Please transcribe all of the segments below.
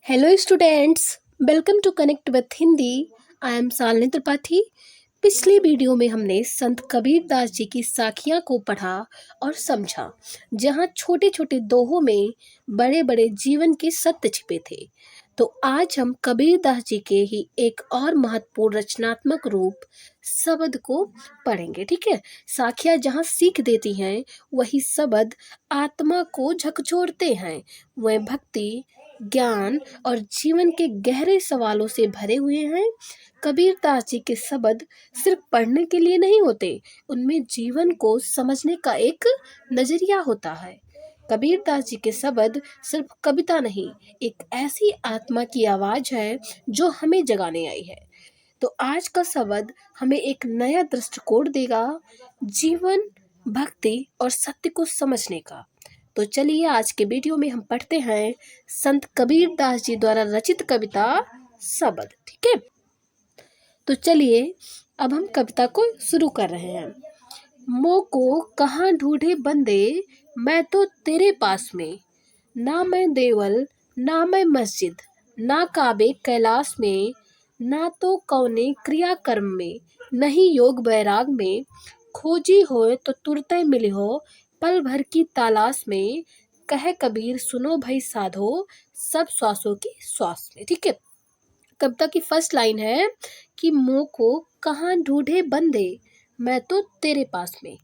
Hello students, welcome to connect with Hindi. I am Shalini Tripathi. पिछली video में हमने संत कबीर दास जी की साखियाँ को पढ़ा और समझा, जहाँ छोटे छोटे दोहों में बड़े बड़े जीवन के सत्य छिपे थे। तो आज हम कबीर दास जी के ही एक और महत्वपूर्ण रचनात्मक रूप शब्द को पढ़ेंगे। ठीक है, साखियाँ जहाँ सीख देती हैं, वही शब्द आत्मा को झकझोरते हैं। वह भक्ति, ज्ञान और जीवन के गहरे सवालों से भरे हुए हैं। कबीर दास जी के शब्द सिर्फ पढ़ने के लिए नहीं होते, उनमें जीवन को समझने का एक नजरिया होता है। कबीर दास जी के शब्द सिर्फ कविता नहीं, एक ऐसी आत्मा की आवाज है जो हमें जगाने आई है। तो आज का शब्द हमें एक नया दृष्टिकोण देगा, जीवन, भक्ति और सत्य को समझने का। तो चलिए आज के वीडियो में हम पढ़ते हैं संत कबीर दास जी द्वारा रचित कविता शब्द। ठीक है, तो चलिए अब हम कविता को शुरू कर रहे हैं। मोह को कहाँ ढूंढे बंदे, मैं तो तेरे पास में। ना मैं देवल, ना मैं मस्जिद, ना काबे कैलाश में। ना तो कौने क्रिया कर्म में, नहीं योग बैराग में। खोजी होए तो तुरते मिले हो, पल भर की तलाश में। कहे कबीर सुनो भाई साधो, सब श्वासों की श्वास में। ठीक है, कविता की फर्स्ट लाइन है कि मोह को कहाँ ढूंढे बंदे, मैं तो तेरे पास में।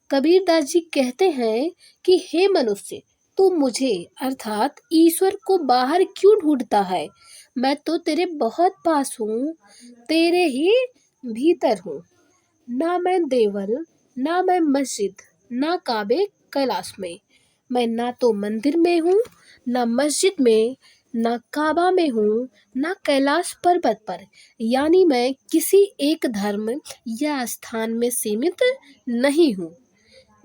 कबीर दास जी कहते हैं कि हे मनुष्य, तू मुझे अर्थात ईश्वर को बाहर क्यों ढूंढता है। मैं तो तेरे बहुत पास हूँ, तेरे ही भीतर हूँ। ना मैं देवल, ना मैं मस्जिद, ना काबे कैलाश में। मैं ना तो मंदिर में हूँ, ना मस्जिद में, ना काबा में हूँ, ना कैलाश पर्वत पर। यानी मैं किसी एक धर्म या स्थान में सीमित नहीं हूँ।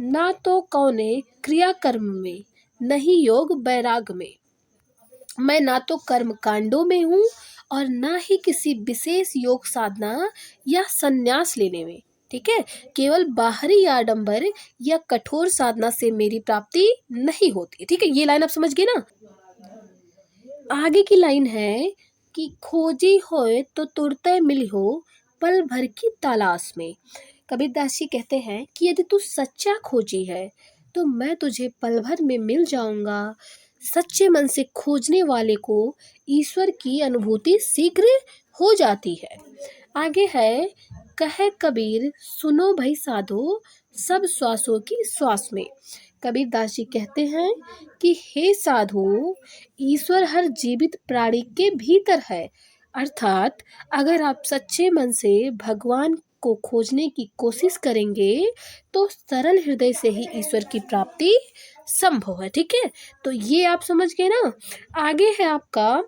ना तो कौने क्रिया कर्म में, नहीं योग बैराग में। मैं ना तो कर्म कांडों में हूँ और ना ही किसी विशेष योग साधना या संन्यास लेने में। ठीक है, केवल बाहरी आडंबर या कठोर साधना से मेरी प्राप्ति नहीं होती। ठीक है, ये लाइन आप समझ गए ना। आगे की लाइन है कि खोजी होए तो तुरते मिली हो, पल भर की तलाश में। कबीरदास जी कहते हैं कि यदि तू सच्चा खोजी है तो मैं तुझे पल भर में मिल जाऊंगा। सच्चे मन से खोजने वाले को ईश्वर की अनुभूति शीघ्र हो जाती है। आगे है, कहे कबीर सुनो भाई साधो, सब श्वासों की श्वास में। कबीरदास जी कहते हैं कि हे साधु, ईश्वर हर जीवित प्राणी के भीतर है। अर्थात अगर आप सच्चे मन से भगवान को खोजने की कोशिश करेंगे तो सरल हृदय से ही ईश्वर की प्राप्ति संभव है। ठीक है, तो ये आप समझ गए ना। आगे है आपका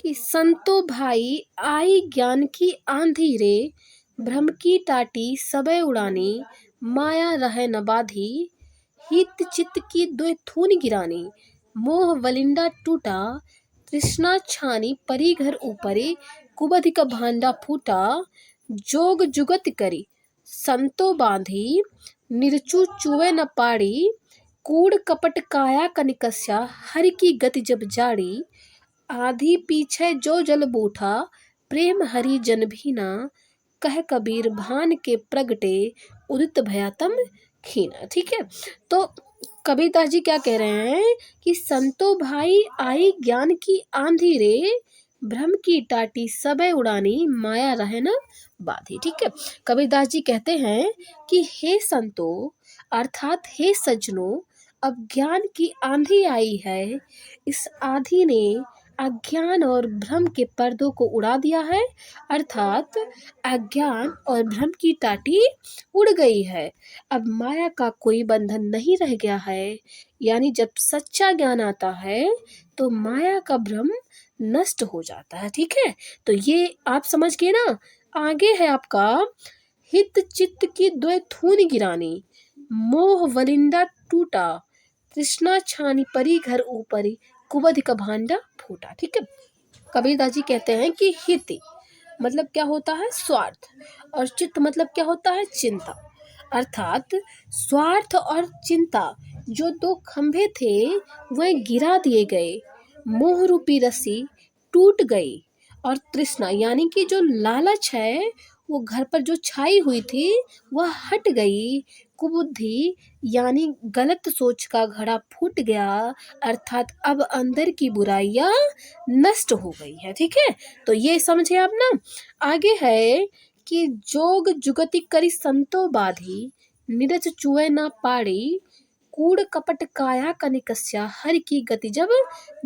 कि संतो भाई आई ज्ञान की आंधी रे, भ्रम की टाटी सबे उड़ानी। माया रहे न बाधी, हित चित्त की दो थून गिरानी। मोह वलिंडा टूटा, तृष्णा छानी परी घर ऊपरी। कुबधि का भांडा फूटा, जोग जुगत करी। संतो बांधी, निरचू चुए न पाड़ी। कूड़ कपट काया कनिकस्या, हरि की गति जब जाड़ी। आधी पीछे जो जल बूठा, प्रेम हरि जन भीना। कह कबीर भान के प्रगटे, उदित भयातम खीना। ठीक है, तो कबीरदास जी क्या कह रहे हैं कि संतो भाई आई ज्ञान की आंधी रे, भ्रम की टाटी सबे उड़ानी। माया रहे न बाधी। ठीक है, कबीरदास जी कहते हैं कि हे संतो अर्थात हे सज्जनों, अब ज्ञान की आंधी आई है। इस आंधी ने अज्ञान और भ्रम के पर्दों को उड़ा दिया है। अर्थात अज्ञान और भ्रम की टाटी उड़ गई है। अब माया का कोई बंधन नहीं रह गया है। यानी जब सच्चा ज्ञान आता है तो माया का भ्रम नष्ट हो जाता है। ठीक है, तो ये आप समझ गए ना। आगे है आपका, हित चित्त की द्वे थून गिरानी। मोह वलिंडा टूटा, तृष्णा छानी परी घर ऊपरी। कुबध का भांडा फूटा। ठीक है, कबीरदास जी कहते हैं कि हित मतलब क्या होता है, स्वार्थ, और चित्त मतलब क्या होता है, चिंता। अर्थात स्वार्थ और चिंता जो दो खंभे थे वह गिरा दिए गए। मोह रूपी रस्सी टूट गई और तृष्णा यानी कि जो लालच है वो घर पर जो छाई हुई थी वह हट गई। कुबुद्धि यानी गलत सोच का घड़ा फूट गया, अर्थात अब अंदर की बुराइयां नष्ट हो गई है। ठीक है, तो ये समझे आप ना। आगे है कि जोग जुगति करी संतो बाधी, नीरज चुए ना पाड़ी, कूड़ कपट काया कनिकस्या, हर की गति जब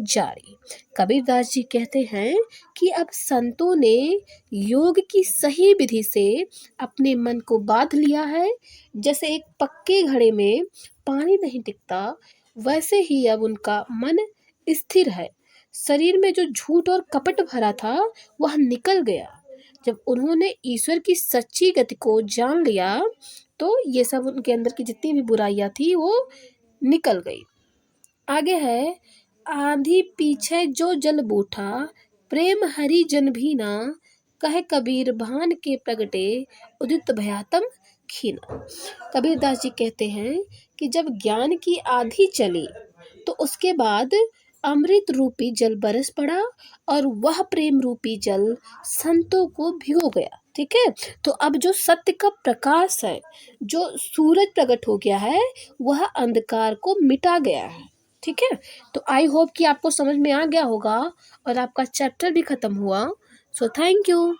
जारी। कबीरदास जी कहते हैं कि अब संतों ने योग की सही विधि से अपने मन को बांध लिया है। जैसे एक पक्के घड़े में पानी नहीं टिकता, वैसे ही अब उनका मन स्थिर है। शरीर में जो झूठ और कपट भरा था वह निकल गया। जब उन्होंने ईश्वर की सच्ची गति को जान लिया तो ये सब उनके अंदर की जितनी भी बुराइयां थी वो निकल गई। आगे है, आंधी पीछे जो जल बूठा, प्रेम हरि जन भी ना, कहे कबीर भान के प्रगटे, उदित भयातम खीना। कबीरदास जी कहते हैं कि जब ज्ञान की आंधी चली तो उसके बाद अमृत रूपी जल बरस पड़ा और वह प्रेम रूपी जल संतों को भिगो गया। ठीक है, तो अब जो सत्य का प्रकाश है, जो सूरज प्रकट हो गया है, वह अंधकार को मिटा गया है। ठीक है, तो आई होप कि आपको समझ में आ गया होगा और आपका चैप्टर भी खत्म हुआ। So thank you.